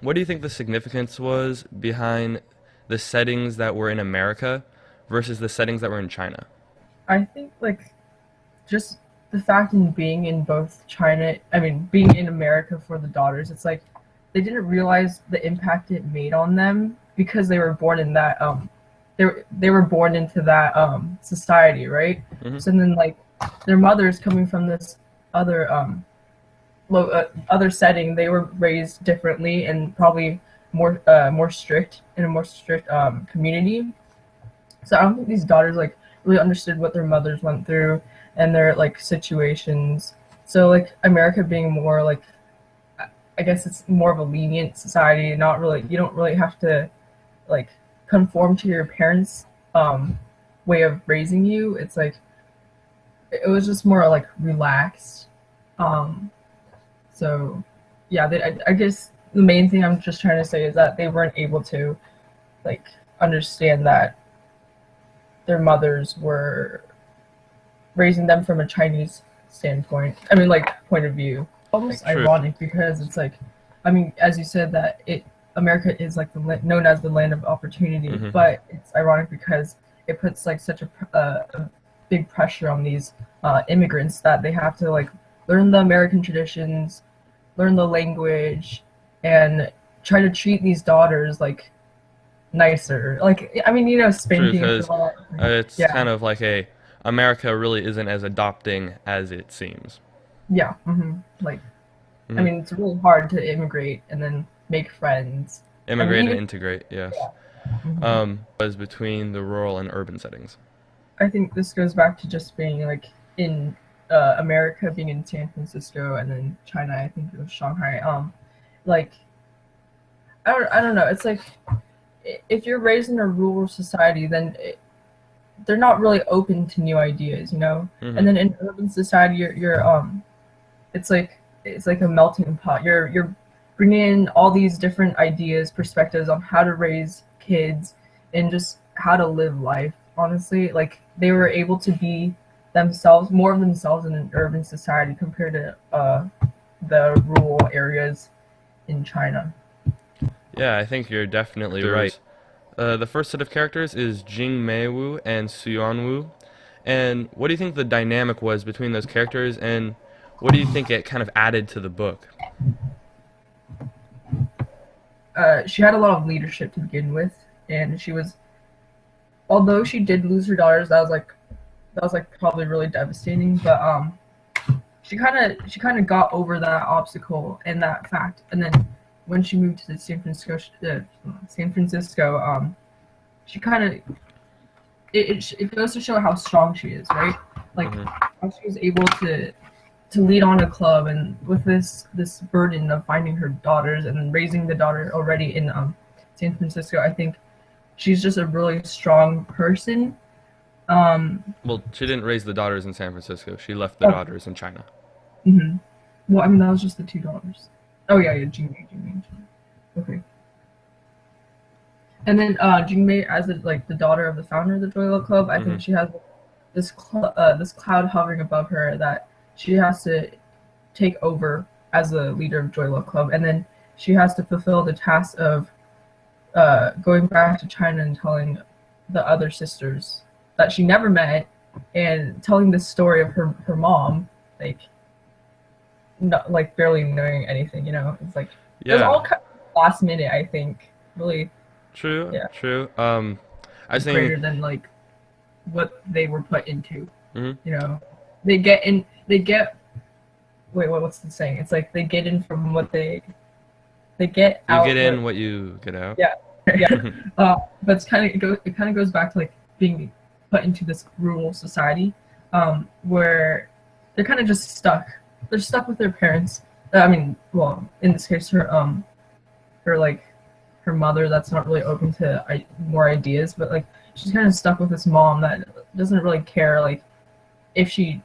what do you think the significance was behind the settings that were in America versus the settings that were in China? I think like just the fact in being in both China, I mean, being in America for the daughters, it's like they didn't realize the impact it made on them because they were born in that they were born into that society, right? Hmm. So then like their mothers coming from this other other setting, they were raised differently and probably more strict in a more strict community. So I don't think these daughters like really understood what their mothers went through and their like situations. So like America being more like, I guess it's more of a lenient society. Not really, you don't really have to like conform to your parents' way of raising you. It's like it was just more like relaxed. Um, so yeah, I guess the main thing I'm just trying to say is that they weren't able to like understand that their mothers were raising them from a Chinese standpoint. I mean, like point of view. Almost True. ironic because it's like, I mean, as you said that it America is like known as the land of opportunity, Hmm. but it's ironic because it puts like such a big pressure on these immigrants that they have to like learn the American traditions, learn the language, and try to treat these daughters like nicer. Like I mean, True, spanking and because stuff. it's Yeah, kind of like a America really isn't as adopting as it seems. yeah. Like I Hmm. mean, it's really hard to immigrate and then make friends. I mean, Immigrate and even integrate, yes. yeah. Mhm. Was between the rural and urban settings. I think this goes back to just being like in America, being in San Francisco, and then China. I think it was Shanghai. Like I don't know. It's like if you're raised in a rural society, then they're not really open to new ideas, you know. Hmm. And then in urban society, you're it's like a melting pot. You're bringing in all these different ideas, perspectives on how to raise kids and just how to live life. Honestly, like they were able to be themselves, more of themselves in an urban society compared to the rural areas in China. Yeah, I think you're definitely right. The first set of characters is Jing Meiwu and Suyeon-woo. And what do you think the dynamic was between those characters, and what do you think it kind of added to the book? She had a lot of leadership to begin with, and she was, although she did lose her daughters, that was like probably really devastating. But she kind of got over that obstacle and that fact, and then when she moved to the San Francisco, she kind of it goes to show how strong she is, right? Like Hmm. how she was able to lead on a club and with this burden of finding her daughters and raising the daughter already in San Francisco. I think she's just a really strong person. Um, Well, she didn't raise the daughters in San Francisco. She left the oh, daughters in China. mhm. Well, I mean that was just the two daughters. Oh yeah, yeah, Jingmei. Okay. And then Jingmei, as like the daughter of the founder of the Joy Luck Club, I Hmm. think she has this cloud hovering above her that she has to take over as a leader of Joy Luck Club, and then she has to fulfill the task of going back to China and telling the other sisters that she never met, and telling the story of her mom, like not like barely knowing anything. It's like it was Yeah, all kind of last minute. I think really, true, yeah, true. I think. greater than like what they were put into. Mhm. You know, they get in. They get. Wait, what's the saying? It's like they get in from what they get You get out in what. what you get out. Yeah, yeah. But it kind of goes back to like being put into this rural society, where they're kind of just stuck. They're stuck with their parents. I mean, well, in this case, her like her mother that's not really open to more ideas, but like she's kind of stuck with this mom that doesn't really care like if she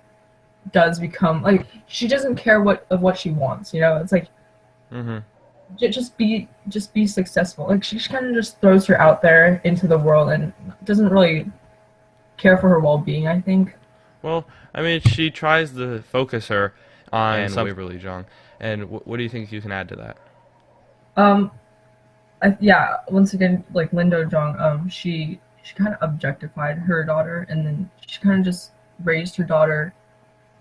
does become like she doesn't care what she wants. It's like Hmm. just be successful. Like she kind of just throws her out there into the world and doesn't really care for her well-being, I think. Well, I mean, she tries to focus her on some Waverly Zhang. And what do you think you can add to that? yeah, once again, like Lindo Jong, she kind of objectified her daughter, and then she kind of just raised her daughter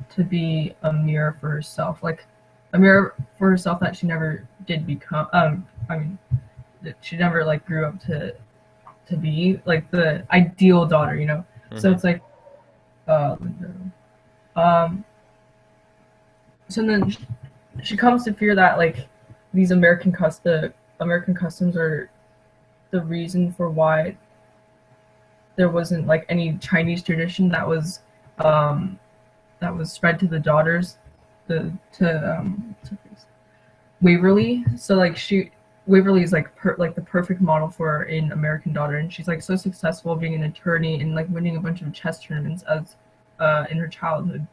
to be a mirror for herself, like a mirror for herself that she never did become. I mean, that she never like grew up to be like the ideal daughter, you know. So Mm-hmm. it's like, Lindo. Um, so then she comes to fear that like these American customs are the reason for why there wasn't like any Chinese tradition um, that was spread to the daughters, to Waverly. So like Waverly is like like the perfect model for an American daughter, and she's like so successful being an attorney and like winning a bunch of chess tournaments as in her childhood.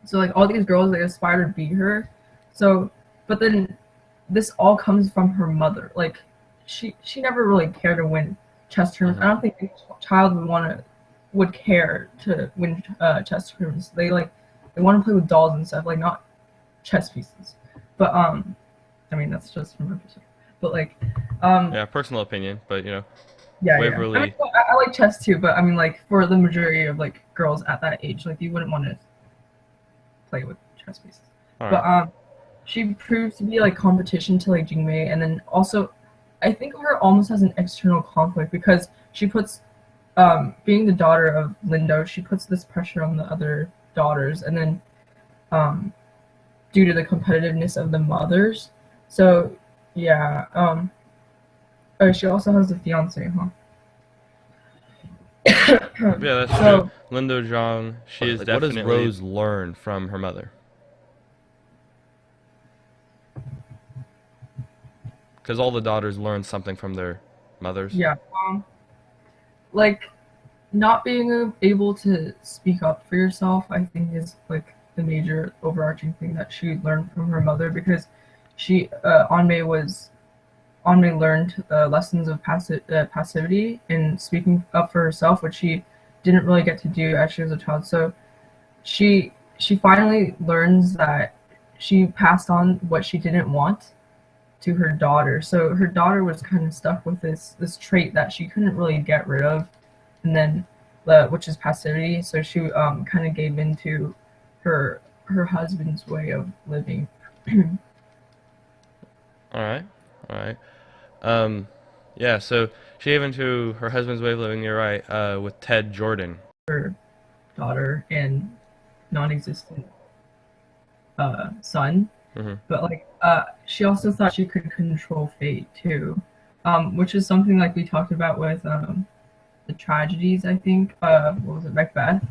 So like all these girls like aspire to be her. So, but then this all comes from her mother. Like she never really cared to win chess tournaments. Mm-hmm. I don't think any child would care to win chess tournaments. They want to play with dolls and stuff, like not chess pieces. But I mean that's just from my perspective. But like Yeah, personal opinion, but yeah, yeah. I mean Waverly. well, I like chess too, but I mean like for the majority of like girls at that age, like you wouldn't want to play with chess pieces. All But right. she proves to be like competition to like Jingmei, and then also I think her almost has an external conflict because she puts being the daughter of Lindo, she puts this pressure on the other daughters, and then um due to the competitiveness of the mothers. So yeah, oh, she also has a fiance, huh? Yeah, that's true. So Lindo Zhang, she is Like, what does definitely Rose learn from her mother. Because all the daughters learn something from their mothers. yeah, like not being able to speak up for yourself, I think, is like the major overarching thing that she learned from her mother because she Anmei learned lessons of passivity and speaking up for herself, which she didn't really get to do as she was a child. So she finally learns that she passed on what she didn't want to her daughter. So her daughter was kind of stuck with this trait that she couldn't really get rid of, and then which is passivity. So she kind of gave into her husband's way of living. All right. All right. Um, yeah, so she gave into her husband's way of living, you're right, with Ted Jordan. Her daughter and non-existent son, Hmm. but like she also thought she could control fate too, which is something like we talked about with the tragedies. I think what was it, Macbeth?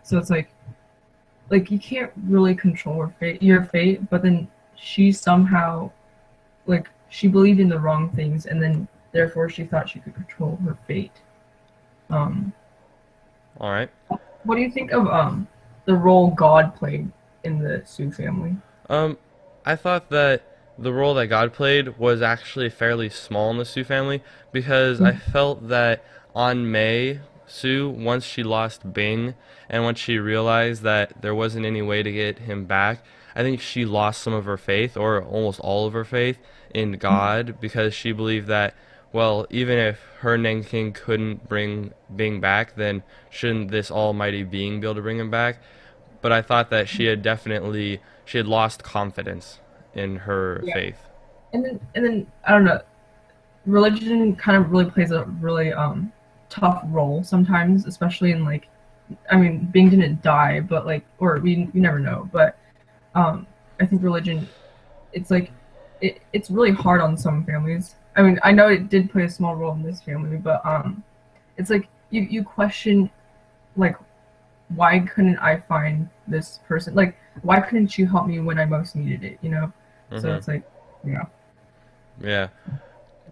So it's like you can't really control your fate, but then she somehow like she believed in the wrong things, and then therefore she thought she could control her fate. Um, All right. what do you think of the role God played in the Sue family? Um, I thought that the role that God played was actually fairly small in the Sue family because I felt that on May, Sue, once she lost Bing and once she realized that there wasn't any way to get him back, I think she lost some of her faith or almost all of her faith in God because she believed that, well, even if her King couldn't bring Bing back, then shouldn't this almighty being be able to bring him back? But I thought that she had lost confidence in her Yeah, faith. and then I don't know. Religion kind of really plays a really tough role sometimes, especially in like I mean Bing didn't die, but like or we never know, but I think religion it's like it's really hard on some families. I mean, I know it did play a small role in this family, but it's like you question like why couldn't I find this person? Like why couldn't you help me when I most needed it? You know? So Hmm. it's like yeah, Yeah.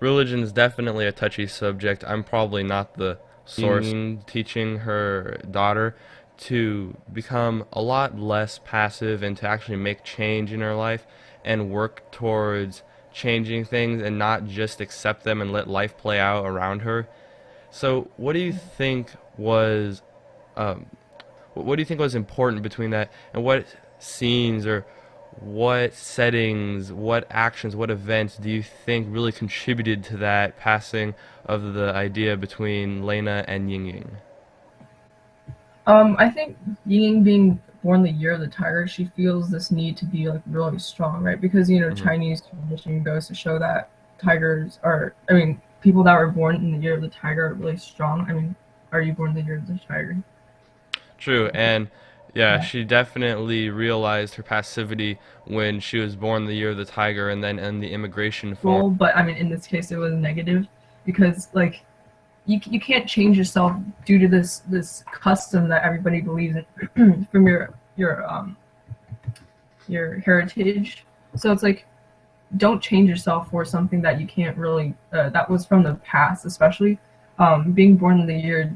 Religion is definitely a touchy subject. I'm probably not the source teaching her daughter to become a lot less passive and to actually make change in her life and work towards changing things and not just accept them and let life play out around her. So, what do you think was important between that, and what scenes or what settings, what actions, what events do you think really contributed to that passing of the idea between Lena and Ying Ying? I think Ying being born the year of the tiger, she feels this need to be like really strong, right? Because Hmm. Chinese tradition goes to show that tigers are, I mean, people that were born in the year of the tiger are really strong. I mean, are you born the year of the tiger? True, and yeah, Yeah. she definitely realized her passivity when she was born the year of the tiger and then in the immigration form. Role, but I mean, in this case, it was negative because like you can't change yourself due to this custom that everybody believes in from your heritage. So it's like don't change yourself for something that you can't really that was from the past, especially being born in the year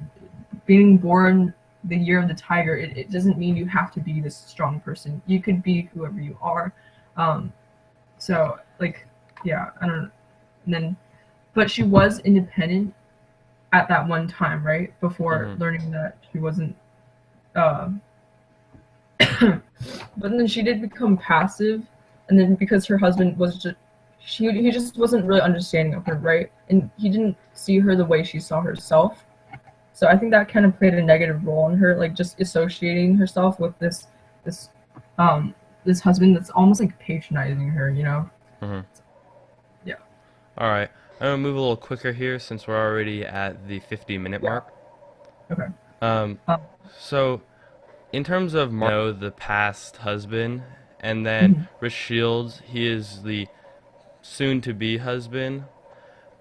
being born the year of the tiger. It doesn't mean you have to be this strong person. You could be whoever you are. um so like yeah, I don't. And then but she was independent at that one time, right before Hmm. learning that she wasn't uh, but then she did become passive, and then because her husband was just he just wasn't really understanding of her, right? And he didn't see her the way she saw herself. So I think that kind of played a negative role in her, like just associating herself with this um this husband that's almost like patronizing her. Hmm. Yeah. All right, I'm gonna move a little quicker here since we're already at the 50-minute Yeah. mark. Okay. Um, Um, so in terms of the past husband, and then mhm, Rich Shields, he is the soon-to-be husband.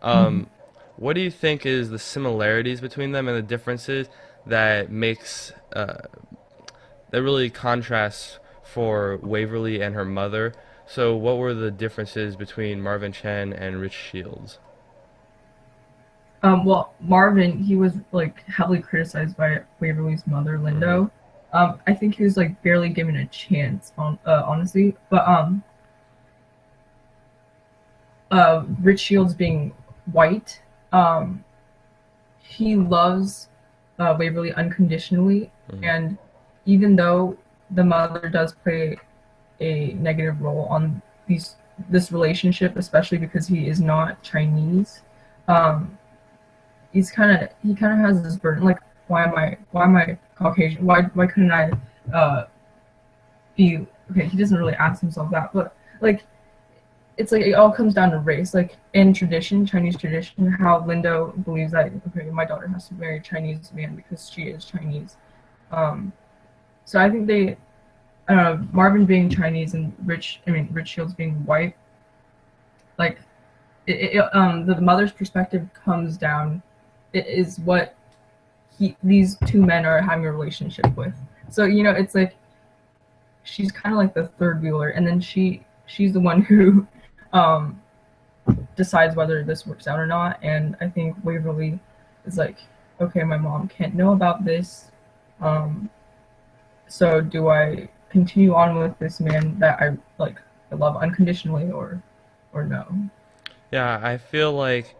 mhm. Um, what do you think is the similarities between them and the differences that makes that really contrasts for Waverly and her mother? So, what were the differences between Marvin Chen and Rich Shields? Well, Marvin, he was like heavily criticized by Waverly's mother, Hmm. Lindo. I think he was like barely given a chance, honestly. But Rich Shields being white, um, he loves Waverly unconditionally, Hmm. and even though the mother does play a negative role on these this relationship, especially because he is not Chinese, um, he kind of has this burden like why am I Caucasian, why couldn't I uh be okay. He doesn't really ask himself that, but like it's like it all comes down to race, like in tradition, Chinese tradition, how Lindo believes that okay, my daughter has to marry a Chinese man because she is Chinese. um so I think they, I don't know, Marvin being Chinese and Rich Shields being white, like the mother's perspective comes down, it is what these two men are having a relationship with. So it's like she's kind of like the third wheeler, and then she's the one who um, decides whether this works out or not. And I think Waverly is like, okay, my mom can't know about this, um, so do I continue on with this man that I love unconditionally, or no? Yeah, I feel like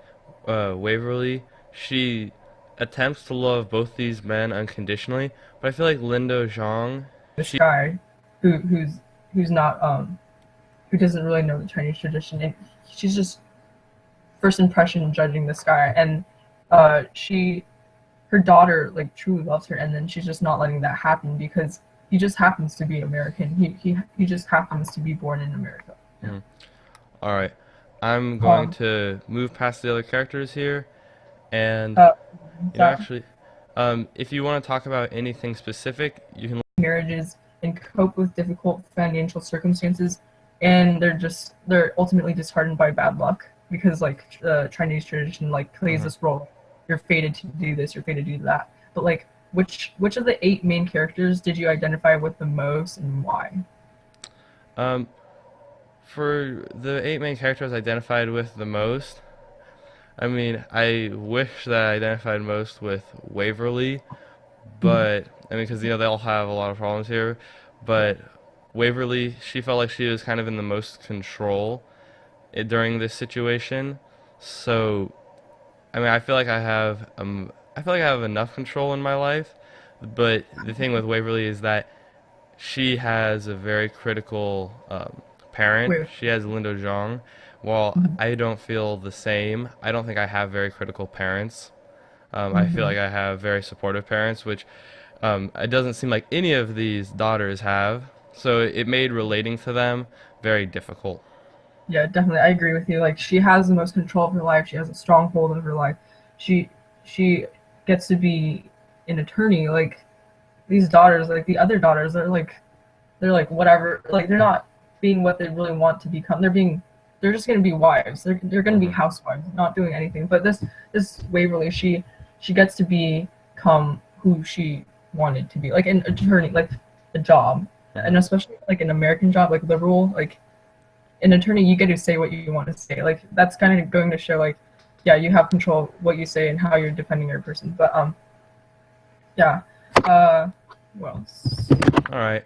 Waverly, she attempts to love both these men unconditionally, but I feel like Lindo Zhang, This guy who's not who doesn't really know the Chinese tradition, and she's just first impression judging this guy, and she her daughter like truly loves her, and then she's just not letting that happen because he just happens to be American. He just happens to be born in America. Yeah. mhm. All right, I'm going Um. to move past the other characters here, and Uh. That actually, if you want to talk about anything specific, you can. marriages and cope with difficult financial circumstances, and they're ultimately disheartened by bad luck because like Chinese tradition like plays Mhm. this role. You're fated to do this. You're fated to do that. But like, which of the eight main characters did you identify with the most, and why? Um, for the eight main characters I identified with the most, I mean, I wish that I identified most with Waverly, Mm, but I mean, because they all have a lot of problems here, yeah. but Waverly, she felt like she was kind of in the most control during this situation. So, I mean, I feel like I have enough control in my life, but the thing with Waverly is that she has a very critical parent. Wait. She has Lindo Zhang. While I don't feel the same, I don't think I have very critical parents. I feel Mm-hmm. like I have very supportive parents, which it doesn't seem like any of these daughters have. So it made relating to them very difficult. Yeah, definitely. I agree with you. Like she has the most control of her life. She has a strong hold of her life. She gets to be an attorney. Like these daughters, like the other daughters, they're like whatever. Like they're not being what they really want to become. They're just gonna be wives. They're gonna be Hmm. housewives, not doing anything. But this Waverly, she gets to become who she wanted to be, like an attorney, like a job, Hmm. and especially like an American job, like liberal, like an attorney, you get to say what you want to say. Like that's kind of going to show like, yeah, you have control of what you say and how you're defending your person. But yeah. Uh, what else? All right.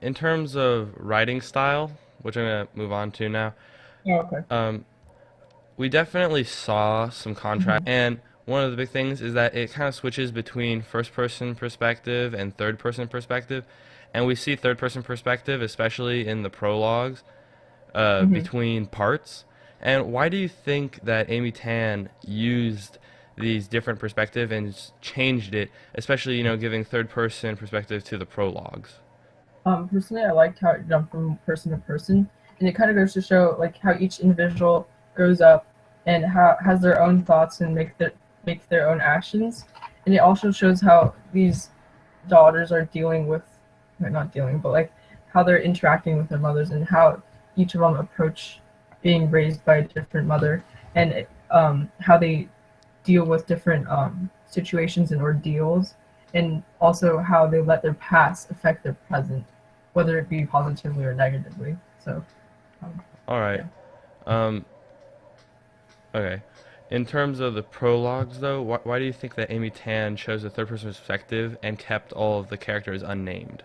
In terms of writing style, which I'm gonna move on to now, Oh, okay. um, we definitely saw some contrast, Mm-hmm. and one of the big things is that it kind of switches between first-person perspective and third-person perspective, and we see third-person perspective, especially in the prologues, Mm-hmm. between parts. And why do you think that Amy Tan used these different perspective and changed it, especially giving third-person perspective to the prologues? Personally, I liked how it jumped from person to person, and it kind of goes to show like how each individual grows up and how has their own thoughts and make their own actions, and it also shows how these daughters are dealing with, not dealing, but like how they're interacting with their mothers and how each of them approach being raised by a different mother, and how they deal with different situations and ordeals, and also how they let their past affect their present, whether it be positively or negatively. So, um, All right. yeah. Um, okay. In terms of the prologues, though, why do you think that Amy Tan chose a third-person perspective and kept all of the characters unnamed?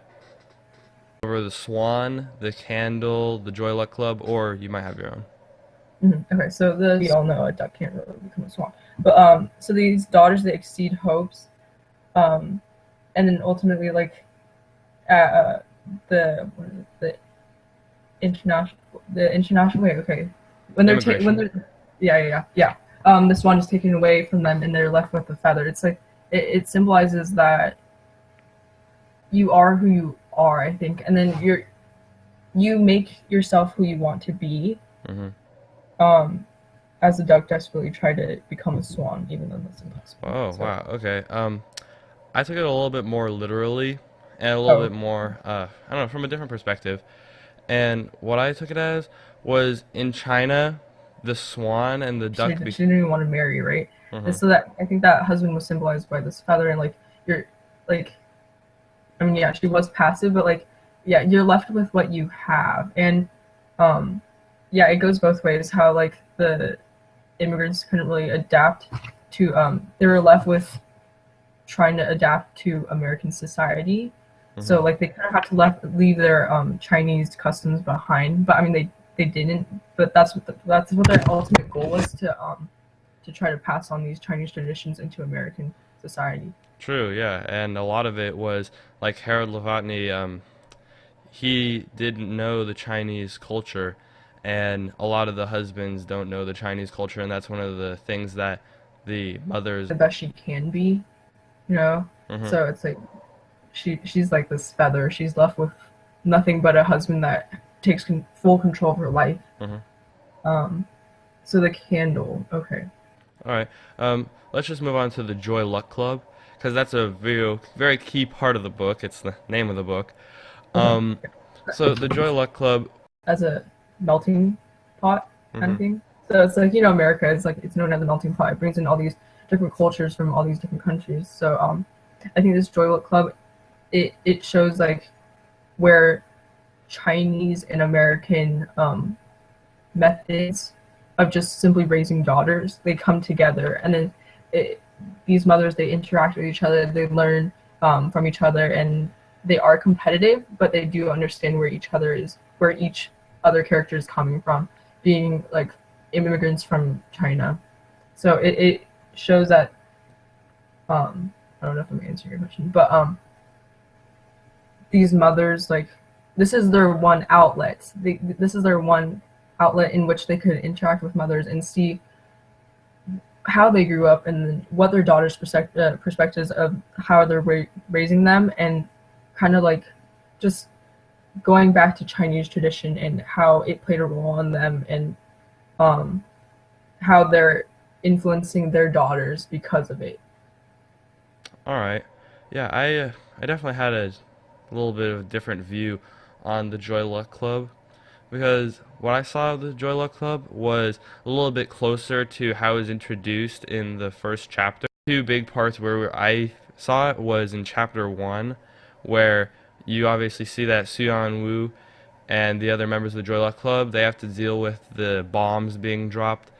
Over the Swan, the Candle, the Joy Luck Club, or you might have your own. Okay, so we all know a duck can't really become a swan, but so these daughters they exceed hopes, um, and then ultimately like at the what is it, international the international way. Okay, when Immigration. they're yeah. This one is taken away from them and they're left with a feather. It's like it symbolizes that you are who you are, I think, and then you make yourself who you want to be. Hmm. Um, as the duck desperately tried to become a swan, even though that's impossible. Oh, So, wow. Okay. I took it a little bit more literally and a little oh, bit more, I don't know, from a different perspective. And what I took it as was in China, the swan and the duck. she didn't even want to marry, right? And Hmm. so that I think that husband was symbolized by this feather, and like you're like I mean, yeah, she was passive, but like, yeah, you're left with what you have, and um, yeah, it goes both ways. How like the immigrants couldn't really adapt to, they were left with trying to adapt to American society. Hmm. So like they kind of had to leave their Chinese customs behind, but I mean they didn't. But that's what their ultimate goal was to try to pass on these Chinese traditions into American society. True, yeah. And a lot of it was like Harold Levotny, he didn't know the Chinese culture, and a lot of the husbands don't know the Chinese culture, and that's one of the things that the mothers. The best she can be, you know. Hmm. So it's like she's like this feather. She's left with nothing but a husband that takes full control of her life. Hmm. Um, so the candle, okay. All right. Let's just move on to the Joy Luck Club, because that's a very, very key part of the book. It's the name of the book. Okay. Um, so the Joy Luck Club. As a melting pot kind Hmm. of thing. So it's like America is like it's known as a melting pot. It brings in all these different cultures from all these different countries. So I think this Joy Luck Club it shows like where Chinese and American methods of just simply raising daughters they come together, and then it, these mothers they interact with each other, they learn from each other, and they are competitive, but they do understand where each other character is coming from, being like immigrants from China. So it shows that I don't know if I'm answering your question, but these mothers, like, this is their one outlet. This is their one outlet in which they could interact with mothers and see how they grew up and what their daughters' perspectives of how they're raising them, and kind of like just going back to Chinese tradition and how it played a role on them, and um, how they're influencing their daughters because of it. All right. Yeah, I definitely had a little bit of a different view on the Joy Luck Club because what I saw of the Joy Luck Club was a little bit closer to how it was introduced in the first chapter. Two big parts where I saw it was in chapter one, where you obviously see that Suyan Wu and the other members of the Joy Luck Club, they have to deal with the bombs being dropped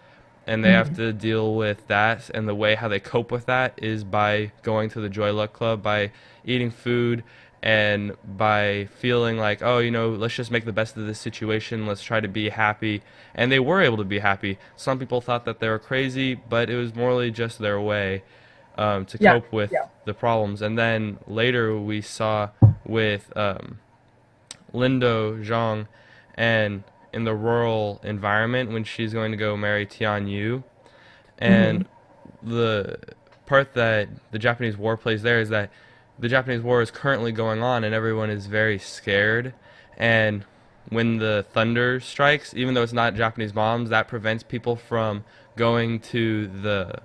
and they have Hmm. to deal with that, and the way how they cope with that is by going to the Joy Luck Club, by eating food, and by feeling like, oh, let's just make the best of this situation, let's try to be happy. And they were able to be happy. Some people thought that they were crazy, but it was morally just their way to Yeah, cope with yeah. the problems. And then later we saw with Lindo Zhang, and in the rural environment when she's going to go marry Tian Yu. Hmm. And the part that the Japanese war plays there is that the Japanese war is currently going on and everyone is very scared. And when the thunder strikes, even though it's not Japanese bombs, that prevents people from going to the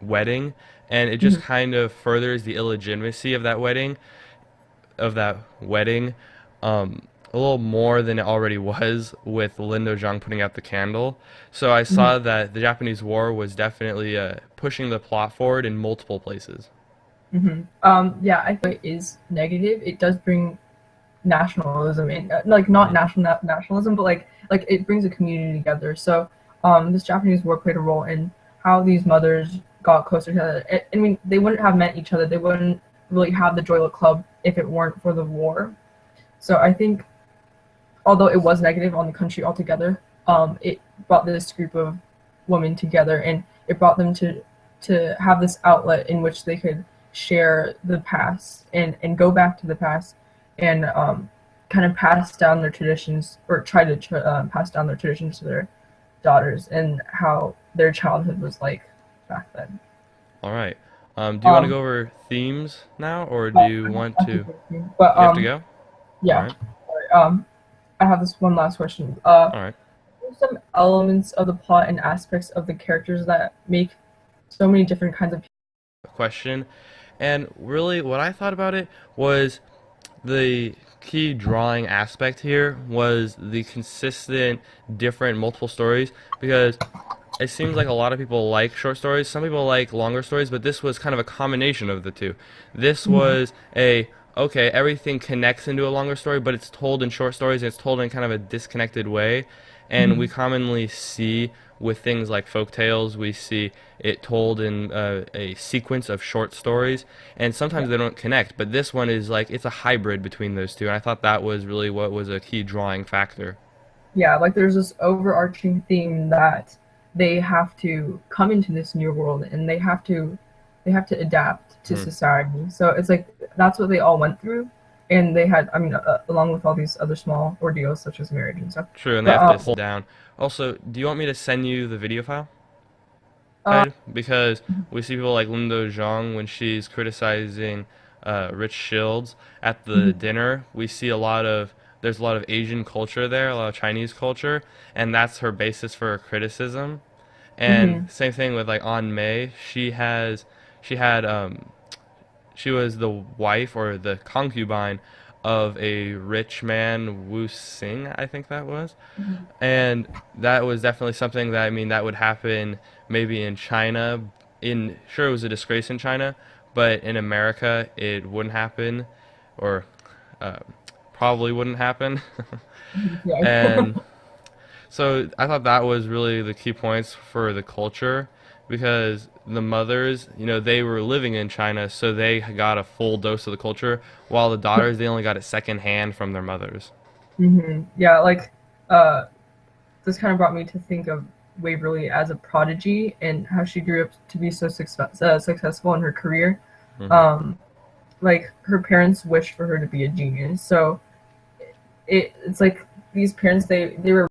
wedding. And it just Hmm. kind of furthers the illegitimacy of that wedding a little more than it already was with Lindo Zhang putting out the candle. So I Hmm. saw that the Japanese war was definitely pushing the plot forward in multiple places. Hmm. Yeah, I think it is negative. It does bring nationalism in, like not Hmm. nationalism, but like it brings a community together. So this Japanese war played a role in how these mothers got closer to each other. I mean, they wouldn't have met each other. They wouldn't really have the Joy Luck Club if it weren't for the war. So I think, although it was negative on the country altogether, it brought this group of women together, and it brought them to have this outlet in which they could share the past and go back to the past, and kind of pass down their traditions, or try to pass down their traditions to their daughters, and how their childhood was like back then. All right. Do you want to Um, go over themes now, or do but you want I have to to? continue. But You have to go. All yeah. right. Sorry, I have this one last question. All right. What are some elements of the plot and aspects of the characters that make so many different kinds of people? Question. And really, what I thought about it was the key drawing aspect here was the consistent, different, multiple stories because it seems like a lot of people like short stories. Some people like longer stories, but this was kind of a combination of the two. This Mhm. was okay, everything connects into a longer story, but it's told in short stories and it's told in kind of a disconnected way. And we Mhm. commonly see with things like folk tales, we see it told in a sequence of short stories, and Yeah. sometimes they don't connect. But this one is like it's a hybrid between those two, and I thought that was really what was a key drawing factor. Yeah, like there's this overarching theme that they have to come into this new world, and they have to adapt to Hmm. society. So it's like that's what they all went through, and they had, I mean, along with all these other small ordeals such as marriage and stuff. True, and they But have to sit down. Also, do you want me to send you the video file? uh, Because we see people like Lindo Zhang when she's criticizing Rich Shields at the mhm. dinner. We see there's a lot of Asian culture there, a lot of Chinese culture, and that's her basis for her criticism. And Mhm. same thing with like An Mei. She had she was the wife or the concubine of a rich man, Wu Sing, I think that was. Mhm. And that was definitely something that I mean that would happen maybe in China. In sure it was a disgrace in China, but in America it wouldn't happen, or uh, probably wouldn't happen. Yeah. And so I thought that was really the key points for the culture because the mothers, they were living in China, so they got a full dose of the culture, while the daughters, they only got it secondhand from their mothers. Yeah, like uh this kind of brought me to think of Waverly as a prodigy and how she grew up to be so successful in her career. Hmm. Um, like her parents wished for her to be a genius. So it's like these parents they were